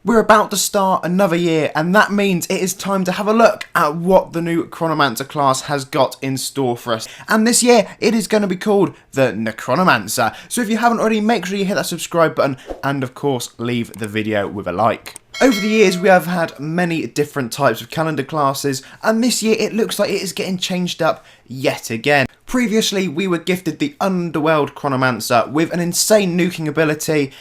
We're about to start another year, and that means it is time to have a look at what the new Chronomancer class has got in store for us. And this year, it is going to be called the Nechronomancer. So if you haven't already, make sure you hit that subscribe button, and of course, leave the video with a like. Over the years, we have had many different types of calendar classes, and this year it looks like it is getting changed up yet again. Previously, we were gifted the Underworld Chronomancer with an insane nuking ability,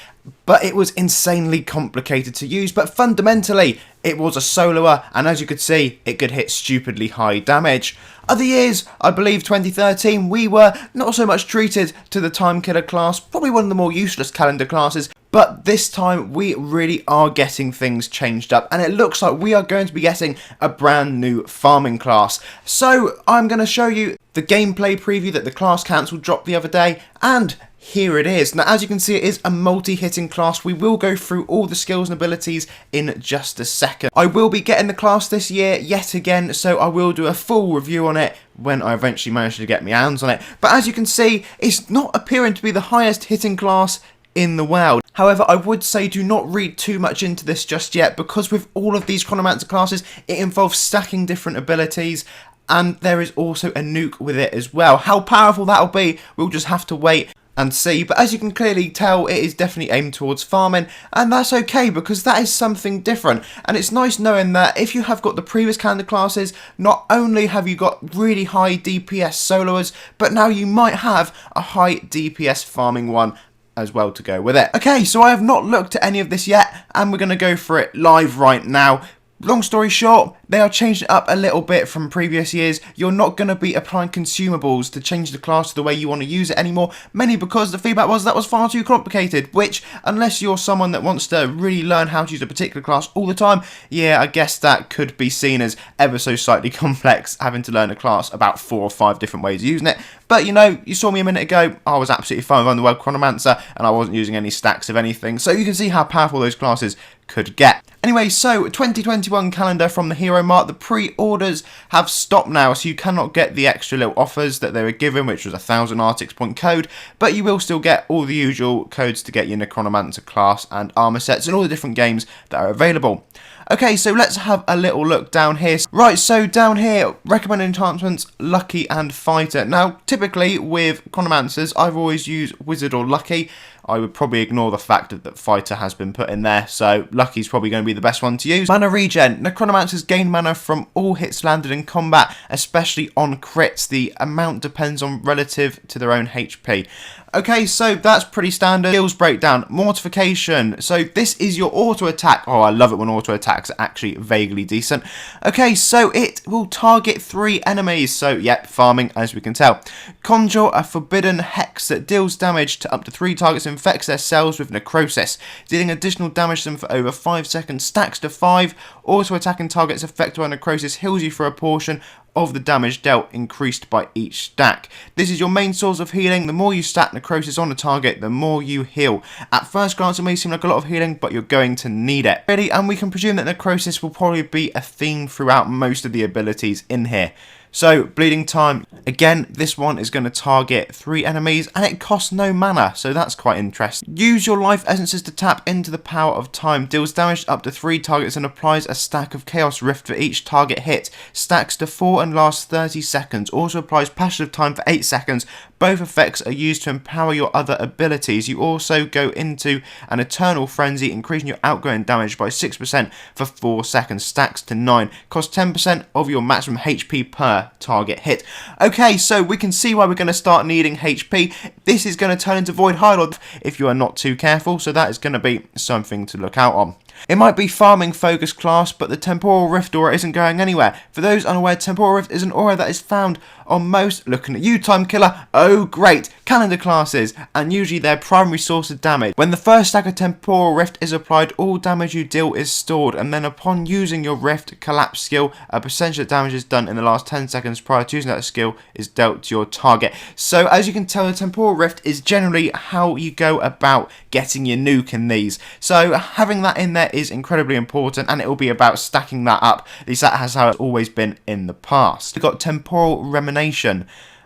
but it was insanely complicated to use, but fundamentally, it was a soloer, and as you could see, it could hit stupidly high damage. Other years, I believe 2013, we were not so much treated to the Time Killer class, probably one of the more useless calendar classes, but this time we really are getting things changed up, and it looks like we are going to be getting a brand new farming class. So I'm going to show you the gameplay preview that the class council dropped the other day, and here it is. Now, as you can see, it is a multi-hitting class. We will go through all the skills and abilities in just a second. I will be getting the class this year yet again, so I will do a full review on it when I eventually manage to get my hands on it. But as you can see, it's not appearing to be the highest hitting class in the world. However, I would say do not read too much into this just yet, because with all of these Chronomancer classes, it involves stacking different abilities, and there is also a nuke with it as well. How powerful that'll be, we'll just have to wait and see, but as you can clearly tell, it is definitely aimed towards farming, and that's okay because that is something different. And it's nice knowing that if you have got the previous calendar classes, not only have you got really high DPS soloers, but now you might have a high DPS farming one as well to go with it. Okay, so I have not looked at any of this yet, and we're going to go for it live right now. Long story short, they are changing it up a little bit from previous years. You're not going to be applying consumables to change the class to the way you want to use it anymore, mainly because the feedback was that was far too complicated, which, unless you're someone that wants to really learn how to use a particular class all the time, yeah, I guess that could be seen as ever so slightly complex, having to learn a class about 4 or 5 different ways of using it. But you know, you saw me a minute ago, I was absolutely fine with Underworld Chronomancer, and I wasn't using any stacks of anything, so you can see how powerful those classes could get. Anyway, so 2021 calendar from the Hero Mart, the pre-orders have stopped now, so you cannot get the extra little offers that they were given, which was 1,000 Arctic point code, but you will still get all the usual codes to get your Nechronomancer class and armor sets and all the different games that are available. Okay, so let's have a little look down here. Right, so down here, recommended enhancements, Lucky and Fighter. Now, typically with Chronomancers, I've always used Wizard or Lucky. I would probably ignore the fact that Fighter has been put in there, so Lucky's probably going to be the best one to use. Mana regen. Nechronomancers gain mana from all hits landed in combat, especially on crits. The amount depends on relative to their own HP. Okay, so that's pretty standard. Skills breakdown. Mortification. So this is your auto attack. Oh, I love it when auto attacks are actually vaguely decent. Okay, so it will target 3 enemies. So, yep, farming, as we can tell. Conjure a forbidden hex that deals damage to up to 3 targets and infects their cells with necrosis, dealing additional damage to them for over 5 seconds, stacks to 5. Auto attacking targets affected by necrosis heals you for a portion of the damage dealt, increased by each stack. This is your main source of healing. The more you stack necrosis on the target, the more you heal. At first glance, it may seem like a lot of healing, but you're going to need it. Really, and we can presume that necrosis will probably be a theme throughout most of the abilities in here. So, bleeding time. Again, this one is going to target 3 enemies, and it costs no mana, so that's quite interesting. Use your life essences to tap into the power of time. Deals damage to up to 3 targets and applies a stack of Chaos Rift for each target hit. Stacks to 4 and lasts 30 seconds. Also applies Passage of Time for 8 seconds. Both effects are used to empower your other abilities. You also go into an Eternal Frenzy, increasing your outgoing damage by 6% for 4 seconds. Stacks to 9. Costs 10% of your maximum HP per target hit. Okay, so we can see why we're going to start needing HP. This is going to turn into Void Hylod if you are not too careful, so that is going to be something to look out on. It might be farming focused class, but the Temporal Rift aura isn't going anywhere. For those unaware, Temporal Rift is an aura that is found on most, looking at you, Time Killer, oh great, calendar classes, and usually their primary source of damage. When the first stack of Temporal Rift is applied, all damage you deal is stored, and then upon using your Rift Collapse skill, a percentage of damage is done in the last 10 seconds prior to using that skill is dealt to your target. So as you can tell, the Temporal Rift is generally how you go about getting your nuke in these. So having that in there is incredibly important, and it will be about stacking that up. At least that has how it's always been in the past. We've got Temporal Remanation.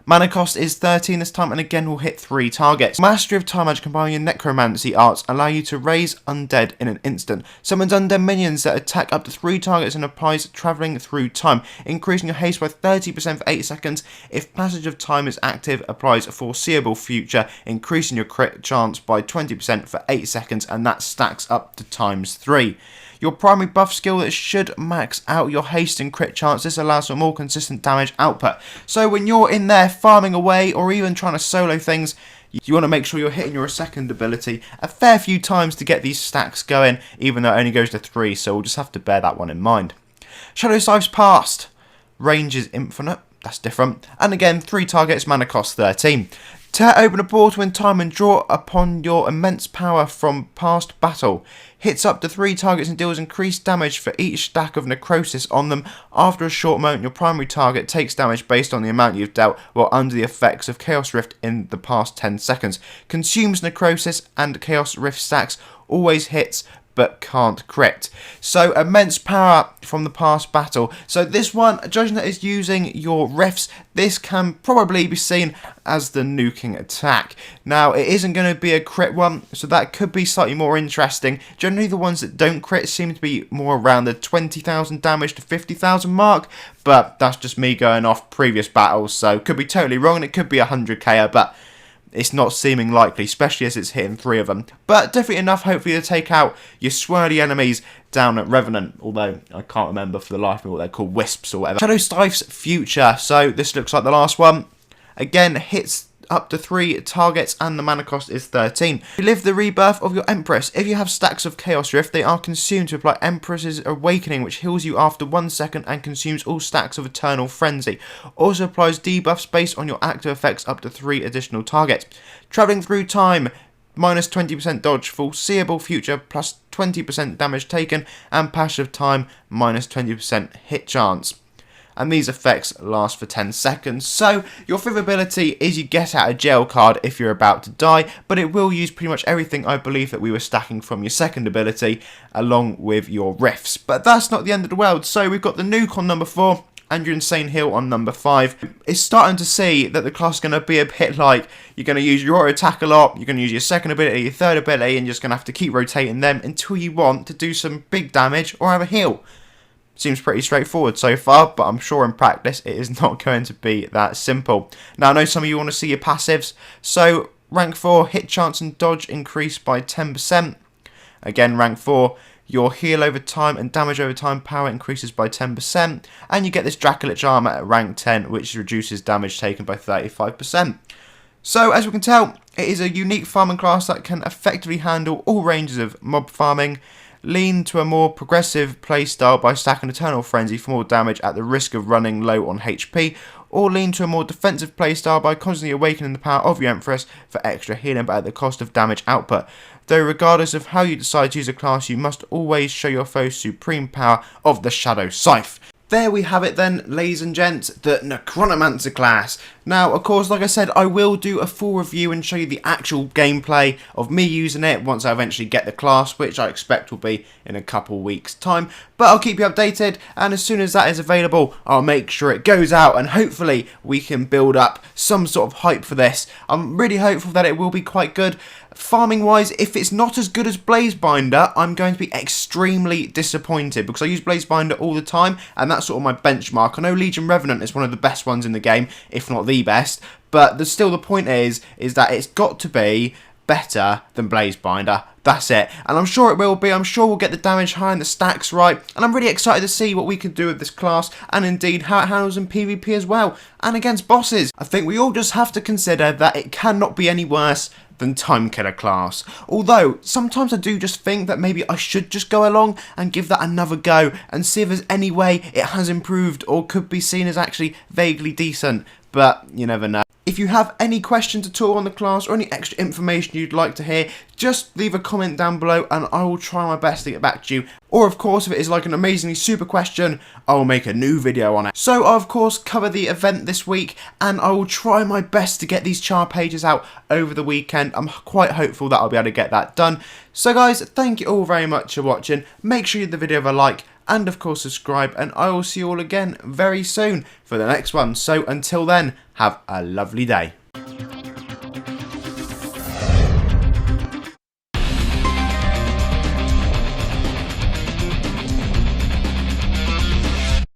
Mana cost is 13 this time, and again will hit 3 targets. Mastery of Time Magic combining your necromancy arts allow you to raise undead in an instant. Summons undead minions that attack up to 3 targets and applies travelling through time, increasing your haste by 30% for 8 seconds. If Passage of Time is active, applies a foreseeable future, increasing your crit chance by 20% for 8 seconds, and that stacks up to ×3. Your primary buff skill that should max out your haste and crit chance. This allows for more consistent damage output. So when you're in there farming away or even trying to solo things, you want to make sure you're hitting your second ability a fair few times to get these stacks going, even though it only goes to 3, so we'll just have to bear that one in mind. Shadow Scythe's Past. Range is infinite, that's different. And again, 3 targets, mana cost 13. Tear open a portal in time and draw upon your immense power from past battle. Hits up to 3 targets and deals increased damage for each stack of necrosis on them. After a short moment, your primary target takes damage based on the amount you've dealt while under the effects of Chaos Rift in the past 10 seconds. Consumes necrosis and Chaos Rift stacks, always hits but can't crit. So immense power from the past battle. So this one, judging that it's using your rifts, this can probably be seen as the nuking attack. Now it isn't going to be a crit one, so that could be slightly more interesting. Generally the ones that don't crit seem to be more around the 20,000 damage to 50,000 mark, but that's just me going off previous battles, so could be totally wrong, and it could be 100k, but it's not seeming likely, especially as it's hitting 3 of them. But definitely enough, hopefully, to take out your swirly enemies down at Revenant. Although, I can't remember for the life of me what they're called, Wisps or whatever. Shadow Scythe's Future. So, this looks like the last one. Again, hits up to 3 targets and the mana cost is 13. You live the rebirth of your Empress. If you have stacks of Chaos Rift, they are consumed to apply Empress's Awakening, which heals you after 1 second and consumes all stacks of Eternal Frenzy. Also applies debuffs based on your active effects up to 3 additional targets. Travelling through time, minus 20% dodge, foreseeable future, plus 20% damage taken, and Passage of Time, minus 20% hit chance. And these effects last for 10 seconds. So your 5th ability is you get out of jail card if you're about to die, but it will use pretty much everything I believe that we were stacking from your 2nd ability along with your rifts. But that's not the end of the world. So we've got the nuke on number 4 and your insane heal on number 5. It's starting to see that the class is going to be a bit like you're going to use your auto attack a lot, you're going to use your 2nd ability, your 3rd ability, and you're just going to have to keep rotating them until you want to do some big damage or have a heal. Seems pretty straightforward so far, but I'm sure in practice it is not going to be that simple. Now I know some of you want to see your passives, so rank 4, hit chance and dodge increase by 10%. Again, rank 4, your heal over time and damage over time power increases by 10%, and you get this Dracolich armor at rank 10, which reduces damage taken by 35%. So as we can tell, it is a unique farming class that can effectively handle all ranges of mob farming. Lean to a more progressive playstyle by stacking Eternal Frenzy for more damage at the risk of running low on HP, or lean to a more defensive playstyle by constantly awakening the power of your Empress for extra healing but at the cost of damage output. Though regardless of how you decide to use a class, you must always show your foe supreme power of the Shadow Scythe. There we have it then, ladies and gents, the Nechronomancer class. Now, of course, like I said, I will do a full review and show you the actual gameplay of me using it once I eventually get the class, which I expect will be in a couple weeks' time. But I'll keep you updated, and as soon as that is available, I'll make sure it goes out, and hopefully we can build up some sort of hype for this. I'm really hopeful that it will be quite good. Farming wise, if it's not as good as Blazebinder, I'm going to be extremely disappointed because I use Blazebinder all the time and that's sort of my benchmark. I know Legion Revenant is one of the best ones in the game, if not the best, but the point is that it's got to be better than Blazebinder. That's it. And I'm sure it will be. I'm sure we'll get the damage high and the stacks right. And I'm really excited to see what we can do with this class and indeed how it handles in PvP as well and against bosses. I think we all just have to consider that it cannot be any worse than Time Killer class. Although, sometimes I do just think that maybe I should just go along and give that another go and see if there's any way it has improved or could be seen as actually vaguely decent. But you never know. If you have any questions at all on the class or any extra information you'd like to hear, just leave a comment down below and I will try my best to get back to you. Or of course, if it is like an amazingly super question, I will make a new video on it. So I'll of course cover the event this week and I will try my best to get these char pages out over the weekend. I'm quite hopeful that I'll be able to get that done. So guys, thank you all very much for watching. Make sure you give the video a like and of course subscribe, and I will see you all again very soon for the next one. So until then, have a lovely day.